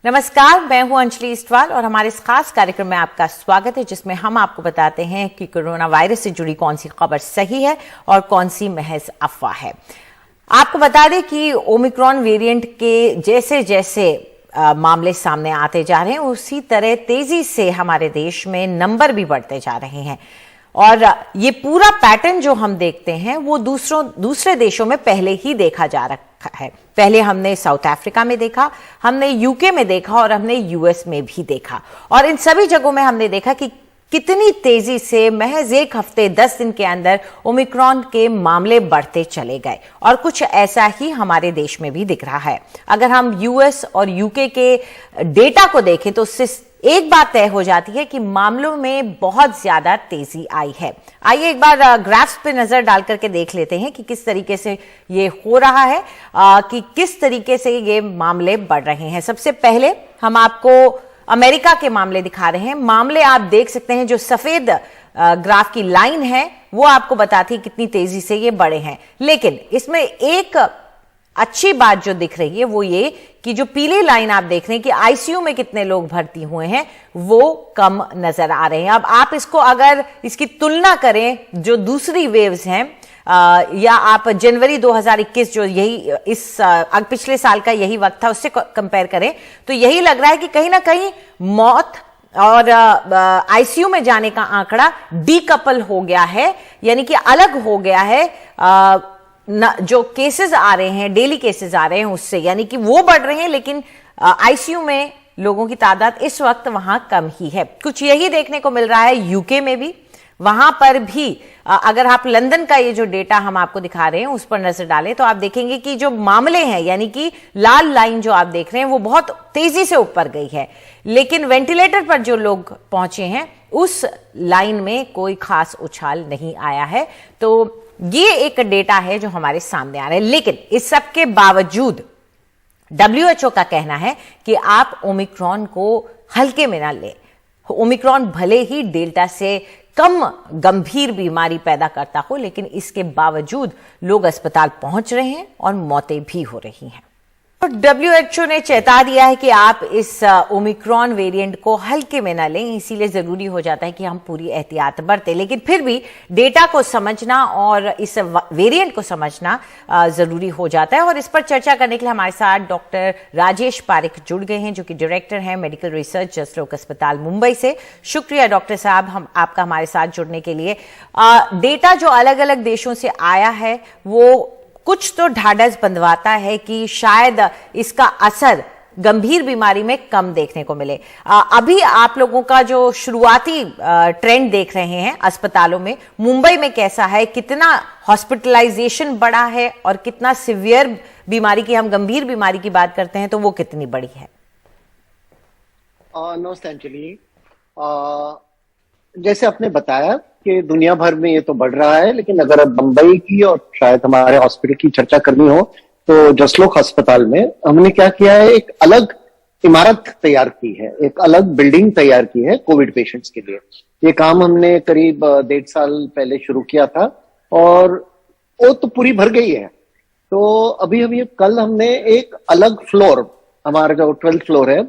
नमस्कार, मैं हूं अंजलि इस्टवाल और हमारे इस खास कार्यक्रम में आपका स्वागत है, जिसमें हम आपको बताते हैं कि कोरोना वायरस से जुड़ी कौन सी खबर सही है और कौन सी महज अफवाह है। आपको बता दें कि ओमिक्रॉन वेरिएंट के जैसे जैसे मामले सामने आते जा रहे हैं, उसी तरह तेजी से हमारे देश में नंबर भी बढ़ते जा रहे हैं और ये पूरा पैटर्न जो हम देखते हैं वो दूसरे देशों में पहले ही देखा जा रखा है। पहले हमने साउथ अफ्रीका में देखा, हमने यूके में देखा और हमने यूएस में भी देखा और इन सभी जगहों में हमने देखा कि कितनी तेजी से महज एक हफ्ते 10 दिन के अंदर ओमिक्रॉन के मामले बढ़ते चले गए और कुछ ऐसा ही हमारे देश में भी दिख रहा है। अगर हम यूएस और यूके के डेटा को देखें तो उससे एक बात तय हो जाती है कि मामलों में बहुत ज्यादा तेजी आई है। आइए एक बार ग्राफ्स पे नजर डाल करके देख लेते हैं कि किस तरीके से ये हो रहा है, कि किस तरीके से ये मामले बढ़ रहे हैं। सबसे पहले हम आपको अमेरिका के मामले दिखा रहे हैं। मामले आप देख सकते हैं, जो सफेद ग्राफ की लाइन है वो आपको बताती है कितनी तेजी से ये बढ़े हैं। लेकिन इसमें एक अच्छी बात जो दिख रही है वो ये कि जो पीली लाइन आप देख रहे हैं कि आईसीयू में कितने लोग भर्ती हुए हैं वो कम नजर आ रहे हैं। अब आप इसको अगर इसकी तुलना करें जो दूसरी वेव्स हैं, या आप जनवरी 2021 जो यही पिछले साल का यही वक्त था उससे कंपेयर करें तो यही लग रहा है कि कहीं ना कहीं मौत और आईसीयू में जाने का आंकड़ा डीकपल हो गया है, यानी कि अलग हो गया है जो केसेस आ रहे हैं, डेली केसेस आ रहे हैं उससे, यानी कि वो बढ़ रहे हैं लेकिन आईसीयू में लोगों की तादाद इस वक्त वहां कम ही है। कुछ यही देखने को मिल रहा है यूके में भी। वहां पर भी अगर आप लंदन का ये जो डेटा हम आपको दिखा रहे हैं उस पर नजर डालें तो आप देखेंगे कि जो मामले हैं, यानी कि लाल लाइन जो आप देख रहे हैं वो बहुत तेजी से ऊपर गई है, लेकिन वेंटिलेटर पर जो लोग पहुंचे हैं उस लाइन में कोई खास उछाल नहीं आया है। तो ये एक डेटा है जो हमारे सामने आ रहा है। लेकिन इस सब के बावजूद WHO का कहना है कि आप ओमिक्रॉन को हल्के में ना लें। ओमिक्रॉन भले ही डेल्टा से कम गंभीर बीमारी पैदा करता हो, लेकिन इसके बावजूद लोग अस्पताल पहुंच रहे हैं और मौतें भी हो रही हैं। तो WHO ने चेता दिया है कि आप इस ओमिक्रॉन वेरिएंट को हल्के में न लें, इसीलिए जरूरी हो जाता है कि हम पूरी एहतियात बरतें। लेकिन फिर भी डेटा को समझना और इस वेरिएंट को समझना जरूरी हो जाता है और इस पर चर्चा करने के लिए हमारे साथ डॉक्टर राजेश पारिक जुड़ गए हैं, जो कि डायरेक्टर हैं मेडिकल रिसर्च जसलोक अस्पताल मुंबई से। शुक्रिया डॉक्टर साहब आपका हमारे साथ जुड़ने के लिए। डेटा जो अलग अलग देशों से आया है वो कुछ तो ढाढ़स बंधवाता है कि शायद इसका असर गंभीर बीमारी में कम देखने को मिले। अभी आप लोगों का जो शुरुआती ट्रेंड देख रहे हैं अस्पतालों में, मुंबई में कैसा है, कितना हॉस्पिटलाइजेशन बढ़ा है और कितना सिवियर बीमारी की, हम गंभीर बीमारी की बात करते हैं तो वो कितनी बड़ी है? नमस्ते अंजलि। जैसे आपने बताया कि दुनिया भर में ये तो बढ़ रहा है, लेकिन अगर अब बंबई की और शायद हमारे हॉस्पिटल की चर्चा करनी हो तो जसलोक अस्पताल में हमने क्या किया है, एक अलग इमारत तैयार की है, एक अलग बिल्डिंग तैयार की है कोविड पेशेंट्स के लिए। ये काम हमने करीब 1.5 साल पहले शुरू किया था और वो तो पूरी भर गई है। तो अभी कल हमने एक अलग फ्लोर, हमारा जो 12th फ्लोर है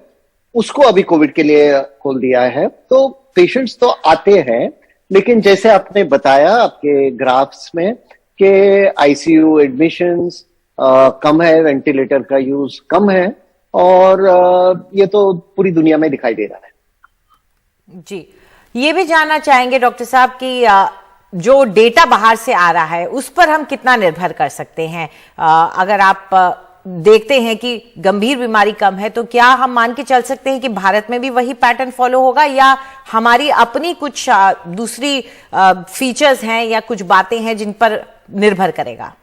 उसको अभी कोविड के लिए खोल दिया है। तो पेशेंट्स तो आते हैं, लेकिन जैसे आपने बताया आपके ग्राफ्स में कि आईसीयू एडमिशंस कम है, वेंटिलेटर का यूज कम है और ये तो पूरी दुनिया में दिखाई दे रहा है। जी, ये भी जानना चाहेंगे डॉक्टर साहब कि जो डेटा बाहर से आ रहा है उस पर हम कितना निर्भर कर सकते हैं? अगर आप देखते हैं कि गंभीर बीमारी कम है तो क्या हम मान के चल सकते हैं कि भारत में भी वही पैटर्न फॉलो होगा, या हमारी अपनी कुछ दूसरी फीचर्स हैं या कुछ बातें हैं जिन पर निर्भर करेगा?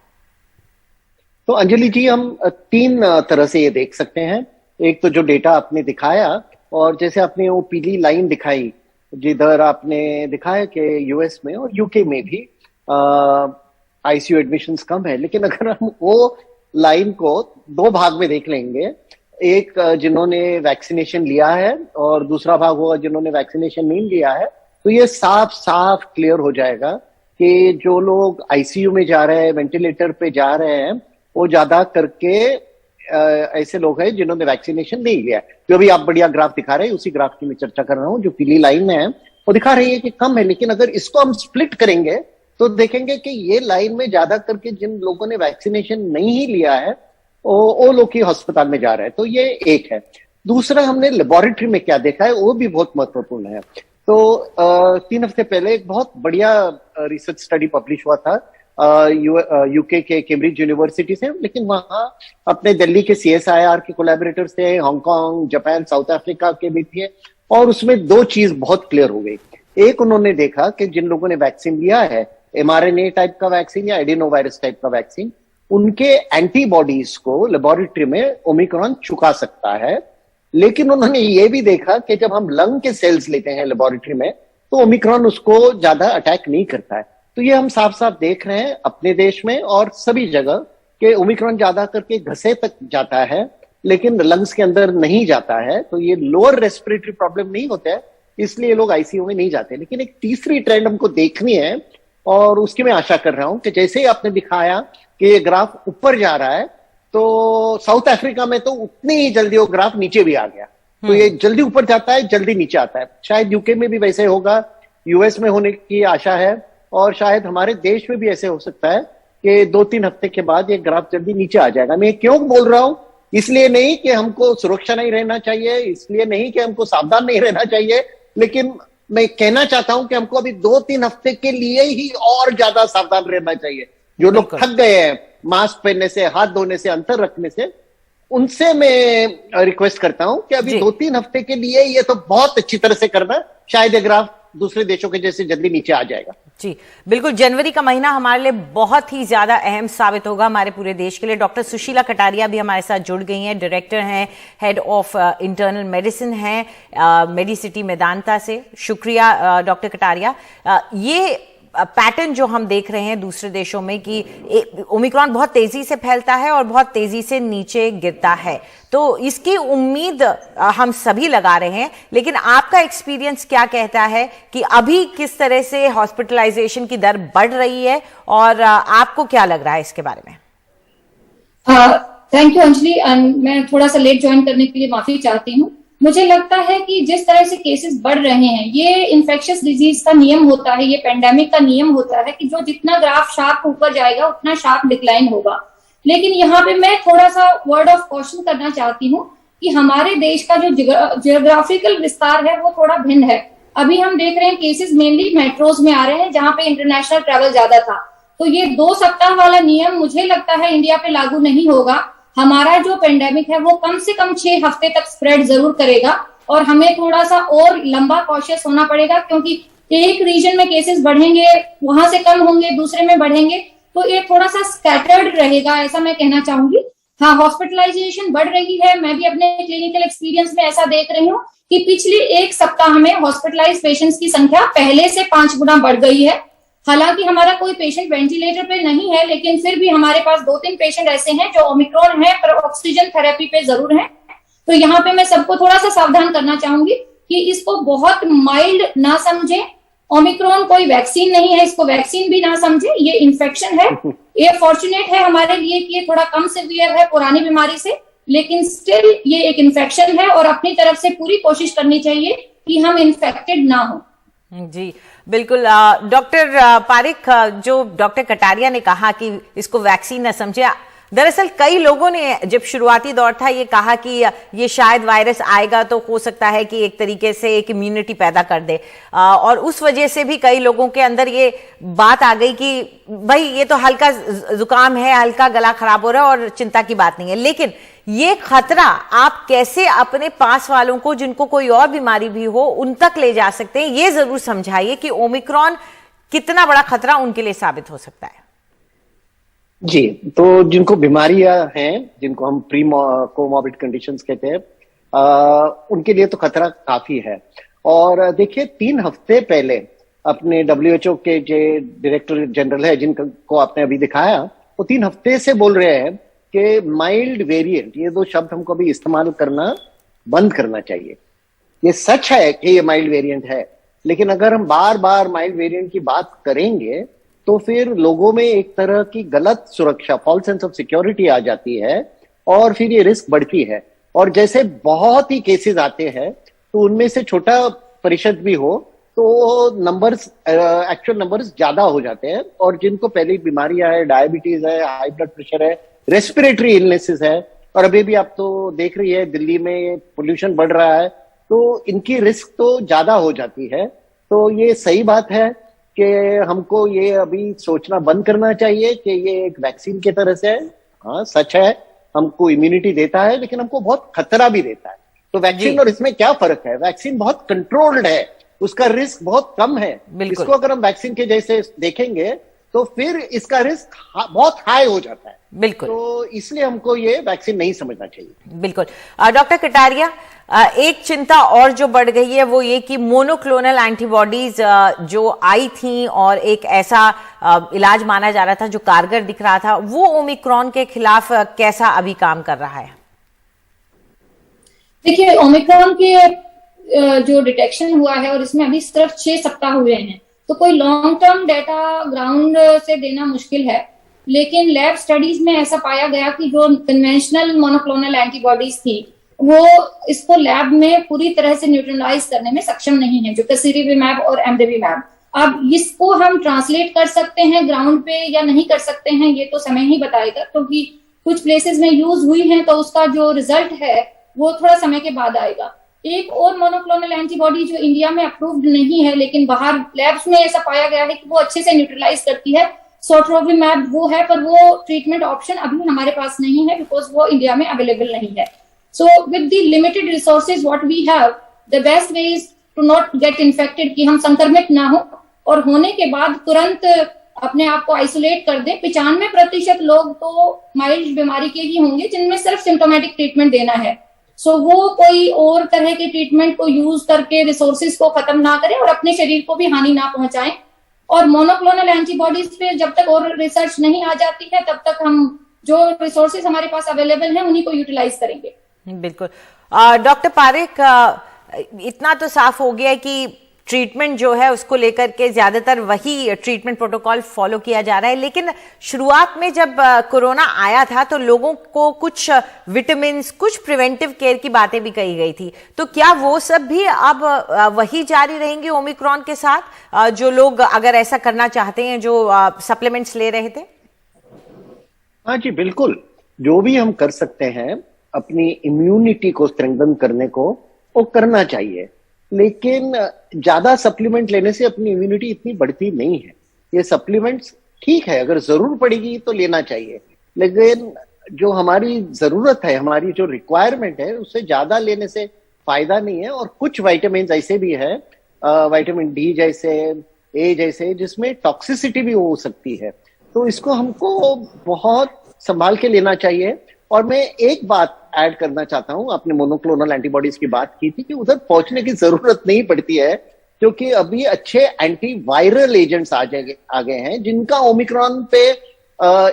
तो अंजलि जी, हम 3 तरह से ये देख सकते हैं। एक तो जो डेटा आपने दिखाया, और जैसे आपने वो पीली लाइन दिखाई जिधर आपने दिखाया कि यूएस में और यूके में भी आईसीयू एडमिशंस कम है, लेकिन अगर हम वो लाइन को 2 भाग में देख लेंगे, एक जिन्होंने वैक्सीनेशन लिया है और दूसरा भाग हुआ जिन्होंने वैक्सीनेशन नहीं लिया है, तो ये साफ साफ क्लियर हो जाएगा कि जो लोग आईसीयू में जा रहे हैं, वेंटिलेटर पे जा रहे हैं, वो ज्यादा करके ऐसे लोग हैं जिन्होंने वैक्सीनेशन नहीं लिया है। जो भी आप बढ़िया ग्राफ दिखा रहे हैं, उसी ग्राफ की मैं चर्चा कर रहा हूं। जो पीली लाइन में है वो दिखा रही है कि कम है, लेकिन अगर इसको हम स्प्लिट करेंगे तो देखेंगे कि ये लाइन में ज्यादा करके जिन लोगों ने वैक्सीनेशन नहीं ही लिया है वो लोग ही अस्पताल में जा रहे हैं। तो ये एक है। दूसरा, हमने लेबोरेटरी में क्या देखा है वो भी बहुत महत्वपूर्ण है। तो 3 हफ्ते पहले एक बहुत बढ़िया रिसर्च स्टडी पब्लिश हुआ था यूके के कैम्ब्रिज यूनिवर्सिटी से, लेकिन वहां अपने दिल्ली के CSIR के कोलैबोरेटर्स थे, हांगकांग, जापान, साउथ अफ्रीका के भी थे, और उसमें 2 चीज बहुत क्लियर हो गई। एक, उन्होंने देखा कि जिन लोगों ने वैक्सीन लिया है, mRNA टाइप का वैक्सीन या एडिनोवायरस टाइप का वैक्सीन, उनके एंटीबॉडीज को लेबोरेटरी में ओमिक्रॉन चुका सकता है। लेकिन उन्होंने ये भी देखा कि जब हम लंग के सेल्स लेते हैं लेबोरेटरी में तो ओमिक्रॉन उसको ज्यादा अटैक नहीं करता है। तो ये हम साफ साफ देख रहे हैं अपने देश में और सभी जगह कि ओमिक्रॉन ज्यादा करके घसे तक जाता है लेकिन लंग्स के अंदर नहीं जाता है। तो ये लोअर रेस्पिरेटरी प्रॉब्लम नहीं होता है, इसलिए लोग आईसीयू में नहीं जाते। लेकिन एक तीसरी ट्रेंड हमको देखनी है और उसकी मैं आशा कर रहा हूं कि जैसे ही आपने दिखाया कि ये ग्राफ ऊपर जा रहा है, तो साउथ अफ्रीका में तो उतनी ही जल्दी वो ग्राफ नीचे भी आ गया। तो ये जल्दी ऊपर जाता है, जल्दी नीचे आता है। शायद यूके में भी वैसे होगा, यूएस में होने की आशा है, और शायद हमारे देश में भी ऐसे हो सकता है कि 2-3 हफ्ते के बाद ये ग्राफ जल्दी नीचे आ जाएगा। मैं क्यों बोल रहा हूं? इसलिए नहीं कि हमको सुरक्षा नहीं रहना चाहिए, इसलिए नहीं कि हमको सावधान नहीं रहना चाहिए, लेकिन मैं कहना चाहता हूं कि हमको अभी 2-3 हफ्ते के लिए ही और ज्यादा सावधान रहना चाहिए। जो लोग थक गए हैं मास्क पहनने से, हाथ धोने से, अंतर रखने से, उनसे मैं रिक्वेस्ट करता हूं कि अभी 2-3 हफ्ते के लिए ये तो बहुत अच्छी तरह से करना, शायद ये ग्राफ दूसरे देशों के जैसे जल्दी नीचे आ जाएगा। जी बिल्कुल, जनवरी का महीना हमारे लिए बहुत ही ज्यादा अहम साबित होगा हमारे पूरे देश के लिए। डॉक्टर सुशीला कटारिया भी हमारे साथ जुड़ गई हैं, डायरेक्टर हैं, हेड ऑफ इंटरनल मेडिसिन हैं मेडिसिटी मेदांता से। शुक्रिया डॉक्टर कटारिया। ये पैटर्न जो हम देख रहे हैं दूसरे देशों में कि ओमिक्रॉन बहुत तेजी से फैलता है और बहुत तेजी से नीचे गिरता है, तो इसकी उम्मीद हम सभी लगा रहे हैं। लेकिन आपका एक्सपीरियंस क्या कहता है कि अभी किस तरह से हॉस्पिटलाइजेशन की दर बढ़ रही है और आपको क्या लग रहा है इसके बारे में? Thank you Anjali. मैं थोड़ा सा लेट ज्वाइन करने के लिए माफी चाहती हूँ। मुझे लगता है कि जिस तरह से केसेस बढ़ रहे हैं, ये इन्फेक्शियस डिजीज का नियम होता है, ये पेंडेमिक का नियम होता है कि जो जितना ग्राफ शार्प ऊपर जाएगा उतना शार्प डिक्लाइन होगा। लेकिन यहाँ पे मैं थोड़ा सा वर्ड ऑफ कॉशन करना चाहती हूँ कि हमारे देश का जो जियोग्राफिकल विस्तार है वो थोड़ा भिन्न है। अभी हम देख रहे हैं केसेस मेनली मेट्रोज में आ रहे हैं जहां पे इंटरनेशनल ट्रेवल ज्यादा था। तो ये 2 सप्ताह वाला नियम मुझे लगता है इंडिया पे लागू नहीं होगा। हमारा जो पेंडेमिक है वो कम से कम 6 हफ्ते तक स्प्रेड जरूर करेगा और हमें थोड़ा सा और लंबा कॉशियस होना पड़ेगा, क्योंकि एक रीजन में केसेस बढ़ेंगे, वहां से कम होंगे, दूसरे में बढ़ेंगे, तो ये थोड़ा सा स्कैटर्ड रहेगा, ऐसा मैं कहना चाहूंगी। हाँ, हॉस्पिटलाइजेशन बढ़ रही है। मैं भी अपने क्लिनिकल एक्सपीरियंस में ऐसा देख रही हूँ कि पिछले 1 सप्ताह में हॉस्पिटलाइज पेशेंट्स की संख्या पहले से 5 गुना बढ़ गई है। हालांकि हमारा कोई पेशेंट वेंटिलेटर पे नहीं है, लेकिन फिर भी हमारे पास 2-3 पेशेंट ऐसे हैं जो ओमिक्रॉन है पर ऑक्सीजन थेरेपी पे जरूर हैं। तो यहाँ पे मैं सबको थोड़ा सा सावधान करना चाहूंगी कि इसको बहुत माइल्ड ना समझे। ओमिक्रॉन कोई वैक्सीन नहीं है, इसको वैक्सीन भी ना समझे, ये इन्फेक्शन है। ये फॉर्चुनेट है हमारे लिए कि ये थोड़ा कम सीवियर है पुरानी बीमारी से, लेकिन स्टिल ये एक इन्फेक्शन है और अपनी तरफ से पूरी कोशिश करनी चाहिए कि हम इन्फेक्टेड ना हो। जी बिल्कुल। डॉक्टर पारिक, जो डॉक्टर कटारिया ने कहा कि इसको वैक्सीन न समझे, दरअसल कई लोगों ने जब शुरुआती दौर था ये कहा कि ये शायद वायरस आएगा तो हो सकता है कि एक तरीके से एक इम्यूनिटी पैदा कर दे, और उस वजह से भी कई लोगों के अंदर ये बात आ गई कि भाई ये तो हल्का जुकाम है, हल्का गला खराब हो रहा है और चिंता की बात नहीं है। लेकिन ये खतरा आप कैसे अपने पास वालों को जिनको कोई और बीमारी भी हो उन तक ले जा सकते हैं, ये जरूर समझाइए कि ओमिक्रॉन कितना बड़ा खतरा उनके लिए साबित हो सकता है। जी, तो जिनको बीमारियां हैं, जिनको हम प्री कोमॉर्बिड कंडीशंस कहते हैं, उनके लिए तो खतरा काफी है। और देखिए 3 हफ्ते पहले अपने WHO के जो डायरेक्टर जनरल है जिनको आपने अभी दिखाया, वो 3 हफ्ते से बोल रहे हैं कि माइल्ड वेरिएंट, ये 2 शब्द हमको अभी इस्तेमाल करना बंद करना चाहिए। ये सच है कि ये माइल्ड वेरिएंट है, लेकिन अगर हम बार बार माइल्ड वेरिएंट की बात करेंगे तो फिर लोगों में एक तरह की गलत सुरक्षा, फॉल्स सेंस ऑफ सिक्योरिटी आ जाती है और फिर ये रिस्क बढ़ती है। और जैसे बहुत ही केसेस आते हैं तो उनमें से छोटा प्रतिशत भी हो तो नंबर्स, एक्चुअल नंबर्स ज्यादा हो जाते हैं। और जिनको पहले बीमारियां है, डायबिटीज है, हाई ब्लड प्रेशर है, रेस्पिरेटरी इलनेसेस है, और अभी भी आप तो देख रही है दिल्ली में पोल्यूशन बढ़ रहा है, तो इनकी रिस्क तो ज्यादा हो जाती है। तो ये सही बात है कि हमको ये अभी सोचना बंद करना चाहिए कि ये एक वैक्सीन की तरह से है। हाँ, सच है, हमको इम्यूनिटी देता है, लेकिन हमको बहुत खतरा भी देता है। तो वैक्सीन और इसमें क्या फर्क है? वैक्सीन बहुत कंट्रोल्ड है, उसका रिस्क बहुत कम है। इसको अगर हम वैक्सीन के जैसे देखेंगे तो फिर इसका रिस्क बहुत हाई हो जाता है। बिल्कुल, तो इसलिए हमको ये वैक्सीन नहीं समझना चाहिए। बिल्कुल। डॉक्टर कटारिया, एक चिंता और जो बढ़ गई है वो ये कि मोनोक्लोनल एंटीबॉडीज जो आई थी और एक ऐसा इलाज माना जा रहा था जो कारगर दिख रहा था, वो ओमिक्रॉन के खिलाफ कैसा अभी काम कर रहा है? देखिए, ओमिक्रॉन के जो डिटेक्शन हुआ है और इसमें अभी सिर्फ 6 सप्ताह हुए हैं, तो कोई लॉन्ग टर्म डेटा ग्राउंड से देना मुश्किल है। लेकिन लैब स्टडीज में ऐसा पाया गया कि जो कन्वेंशनल मोनोक्लोनल एंटीबॉडीज थी वो इसको लैब में पूरी तरह से न्यूट्रलाइज करने में सक्षम नहीं है, जो टोसिलिजुमैब और एमडेविमैब। अब इसको हम ट्रांसलेट कर सकते हैं ग्राउंड पे या नहीं कर सकते हैं, ये तो समय ही बताएगा, क्योंकि कुछ प्लेसेस में यूज हुई है तो उसका जो रिजल्ट है वो थोड़ा समय के बाद आएगा। एक और मोनोक्लोनल एंटीबॉडी जो इंडिया में अप्रूव्ड नहीं है लेकिन बाहर लैब्स में ऐसा पाया गया है कि वो अच्छे से न्यूट्रलाइज करती है, सोट्रोविमैब वो है, पर वो ट्रीटमेंट ऑप्शन अभी हमारे पास नहीं है बिकॉज वो इंडिया में अवेलेबल नहीं है। So with the limited resources what we have, the best way is to not get infected, कि हम संक्रमित ना हो और होने के बाद तुरंत अपने आप को आइसोलेट कर दे। 95% लोग तो माइल्ड बीमारी के ही होंगे जिनमें सिर्फ सिम्टोमेटिक ट्रीटमेंट देना है। सो वो कोई और तरह के ट्रीटमेंट को यूज करके रिसोर्सेज को खत्म ना करें और अपने शरीर को भी हानि ना पहुंचाएं। और मोनोक्लोनल एंटीबॉडीज पे जब तक और रिसर्च नहीं आ जाती है तब तक हम जो रिसोर्सेज हमारे पास अवेलेबल हैं उन्हीं को यूटिलाइज करेंगे। बिल्कुल। डॉक्टर पारेख, इतना तो साफ हो गया है कि ट्रीटमेंट जो है उसको लेकर के ज्यादातर वही ट्रीटमेंट प्रोटोकॉल फॉलो किया जा रहा है, लेकिन शुरुआत में जब कोरोना आया था तो लोगों को कुछ विटामिन, कुछ प्रिवेंटिव केयर की बातें भी कही गई थी, तो क्या वो सब भी अब वही जारी रहेंगे ओमिक्रॉन के साथ, जो लोग अगर ऐसा करना चाहते हैं जो सप्लीमेंट्स ले रहे थे? हाँ जी, बिल्कुल। जो भी हम कर सकते हैं अपनी इम्यूनिटी को स्ट्रेंथन करने को, वो करना चाहिए, लेकिन ज्यादा सप्लीमेंट लेने से अपनी इम्यूनिटी इतनी बढ़ती नहीं है। ये सप्लीमेंट्स ठीक है, अगर जरूर पड़ेगी तो लेना चाहिए, लेकिन जो हमारी जरूरत है, हमारी जो रिक्वायरमेंट है, उससे ज्यादा लेने से फायदा नहीं है। और कुछ विटामिन ऐसे भी है, विटामिन डी जैसे, ए जैसे, जिसमें टॉक्सिसिटी भी हो सकती है, तो इसको हमको बहुत संभाल के लेना चाहिए। और मैं एक बात ऐड करना चाहता हूं, आपने मोनोक्लोनल एंटीबॉडीज की बात की थी कि उधर पहुंचने की जरूरत नहीं पड़ती है, क्योंकि अभी अच्छे एंटीवायरल एजेंट्स आ गए हैं जिनका ओमिक्रॉन पे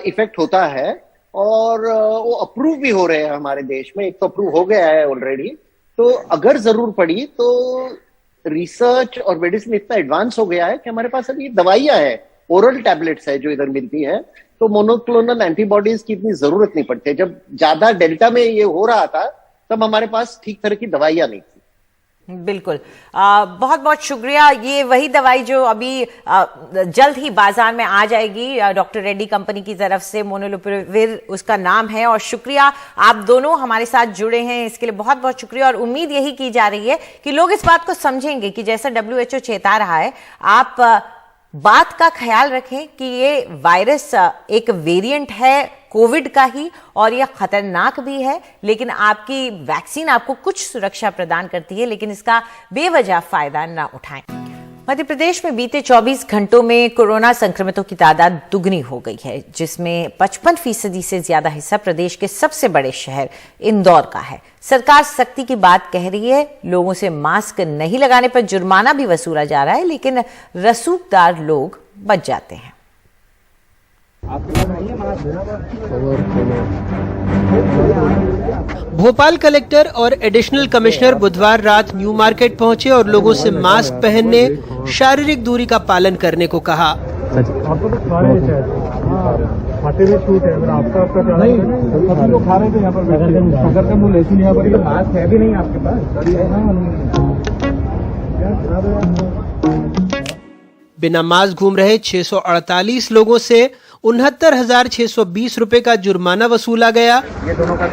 इफेक्ट होता है, और वो अप्रूव भी हो रहे हैं हमारे देश में। एक तो अप्रूव हो गया है ऑलरेडी, तो अगर जरूर पड़ी तो रिसर्च और मेडिसिन इतना एडवांस हो गया है कि हमारे पास अभी दवाइयां है, ओरल टैबलेट्स है जो इधर मिलती है, तो मोनोक्लोनल एंटीबॉडीज की इतनी जरूरत नहीं पड़ती। जब ज्यादा डेल्टा में ये हो रहा था तब हमारे पास ठीक तरह की दवाइयां नहीं थी। बिल्कुल। बहुत बहुत शुक्रिया। ये वही दवाई जो अभी जल्द ही बाजार में आ जाएगी, डॉक्टर रेड्डी कंपनी की तरफ से, मोनुलुपिराविर उसका नाम है। और शुक्रिया, आप दोनों हमारे साथ जुड़े हैं, इसके लिए बहुत बहुत शुक्रिया। और उम्मीद यही की जा रही है कि लोग इस बात को समझेंगे कि जैसा WHO चेता रहा है, आप बात का ख्याल रखें कि ये वायरस एक वेरिएंट है कोविड का ही, और यह खतरनाक भी है, लेकिन आपकी वैक्सीन आपको कुछ सुरक्षा प्रदान करती है, लेकिन इसका बेवजह फायदा ना उठाएं। मध्य प्रदेश में बीते 24 घंटों में कोरोना संक्रमितों की तादाद दुगनी हो गई है, जिसमें 55% से ज्यादा हिस्सा प्रदेश के सबसे बड़े शहर इंदौर का है। सरकार सख्ती की बात कह रही है, लोगों से मास्क नहीं लगाने पर जुर्माना भी वसूला जा रहा है, लेकिन रसूखदार लोग बच जाते हैं। भोपाल कलेक्टर और एडिशनल कमिश्नर बुधवार रात न्यू मार्केट पहुंचे और लोगों से मास्क पहनने, शारीरिक दूरी का पालन करने को कहा। खाते हुए छूट है, अगर आपका नहीं सभी लोग खा रहे थे यहाँ पर शकरकंद वो लेकिन यहाँ पर मास्क है भी नहीं आपके पास। बिना मास्क घूम रहे 648 लोगों से 69,620 रुपए का जुर्माना वसूला गया। ये दोनों का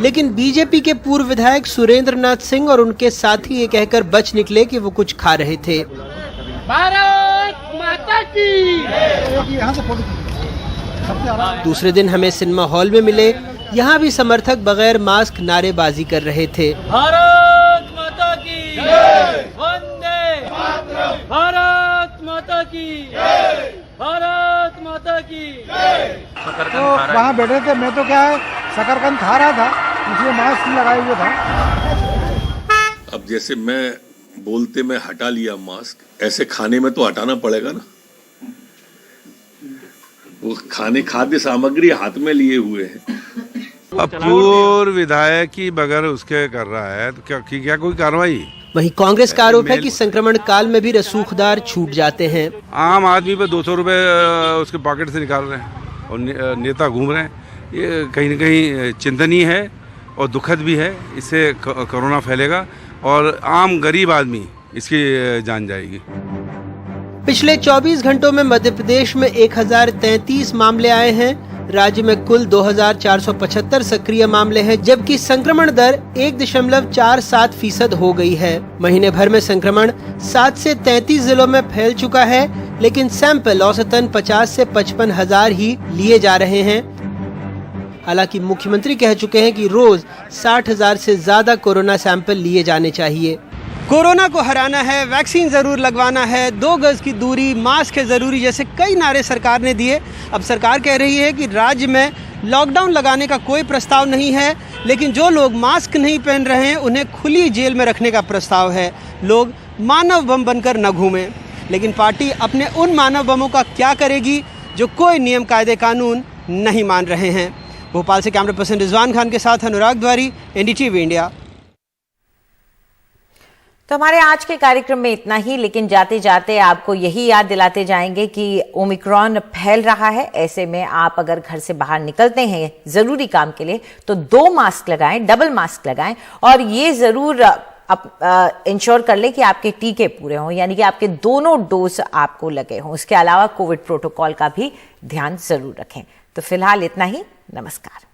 लेकिन बीजेपी के पूर्व विधायक सुरेंद्र नाथ सिंह और उनके साथी ये कहकर बच निकले कि वो कुछ खा रहे थे। भारत माता की। दूसरे दिन हमें सिनेमा हॉल में मिले, यहाँ भी समर्थक बगैर मास्क नारेबाजी कर रहे थे। भारत माता की वंदे भारत माता की भारत माता की। तो वहाँ बैठे थे, मैं तो क्या है शकरकंद खा रहा था, इसलिए मास्क लगाए हुए था। अब जैसे मैं बोलते में हटा लिया मास्क, ऐसे खाने में तो हटाना पड़ेगा ना। वो खाद्य सामग्री हाथ में लिए हुए हैं। अब पूर्व विधायक की बगैर उसके कर रहा है तो क्या कोई कार्रवाई? वहीं कांग्रेस का आरोप है कि संक्रमण काल में भी रसूखदार छूट जाते हैं। आम आदमी पे 200 रुपए उसके पॉकेट से निकाल रहे हैं और नेता घूम रहे हैं। ये कहीं न कहीं चिंतनीय है और दुखद भी है। इससे कोरोना फैलेगा और आम गरीब आदमी इसकी जान जाएगी। पिछले 24 घंटों में मध्य प्रदेश में 1033 मामले आए हैं। राज्य में कुल 2475 सक्रिय मामले हैं, जबकि संक्रमण दर 1.47% हो गई है। महीने भर में संक्रमण 7 से 33 जिलों में फैल चुका है, लेकिन सैंपल औसतन 50 से 55 हजार ही लिए जा रहे हैं। हालांकि मुख्यमंत्री कह चुके हैं कि रोज 60,000 से ज्यादा कोरोना सैंपल लिए जाने चाहिए। कोरोना को हराना है, वैक्सीन जरूर लगवाना है, 2 गज की दूरी, मास्क है जरूरी, जैसे कई नारे सरकार ने दिए। अब सरकार कह रही है कि राज्य में लॉकडाउन लगाने का कोई प्रस्ताव नहीं है, लेकिन जो लोग मास्क नहीं पहन रहे हैं उन्हें खुली जेल में रखने का प्रस्ताव है। लोग मानव बम बनकर न घूमें। लेकिन पार्टी अपने उन मानव बमों का क्या करेगी जो कोई नियम कायदे कानून नहीं मान रहे हैं। भोपाल से कैमरा पर्सन रिजवान खान के साथ अनुराग द्वारी, एनडीटीवी इंडिया। तो हमारे आज के कार्यक्रम में इतना ही, लेकिन जाते जाते आपको यही याद दिलाते जाएंगे कि ओमिक्रॉन फैल रहा है। ऐसे में आप अगर घर से बाहर निकलते हैं जरूरी काम के लिए तो 2 मास्क लगाएं, डबल मास्क लगाएं, और ये जरूर इंश्योर कर लें कि आपके टीके पूरे हों, यानी कि आपके दोनों डोज आपको लगे हों। उसके अलावा कोविड प्रोटोकॉल का भी ध्यान जरूर रखें। तो फिलहाल इतना ही, नमस्कार।